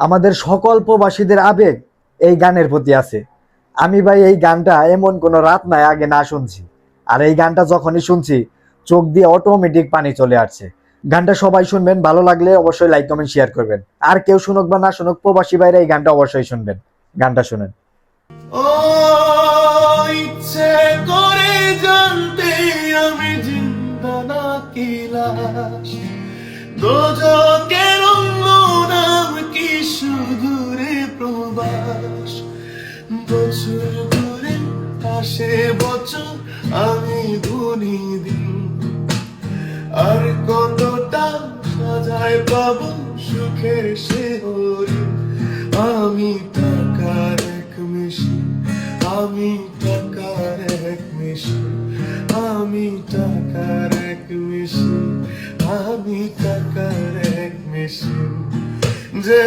আমাদের সকল প্রবাসীদের আবেগ এই গানের প্রতি আছে। আমি ভাই এই গানটা এমন কোনো রাত নাই আগে না শুনছি, আর এই গানটা যখনই শুনছি চোখ দিয়ে অটোমেটিক পানি চলে আসছে। গানটা সবাই শুনবেন, ভালো লাগলে অবশ্যই লাইক কমেন্ট শেয়ার করবেন। আর কেউ শুনুক বা না শুনুক, প্রবাসী বাইরে এই গানটা অবশ্যই শুনবেন। গানটা শুনেন। ও ইচ্ছে করে জানতে আমি জিন্দা নাকি লাশ, দোজকের অন্য নাম কি সুদূরে প্রবাস, বছর ঘুরে আসে বছর আমি গুনি দিন, আর কতটা সাজায় পাবো সুখের সে হরিণ। আমি টাকার এক মেশিন, আমি টাকার এক মেশিন, আমি টাকার এক মেশিন, আমি টাকার এক মেশিন যে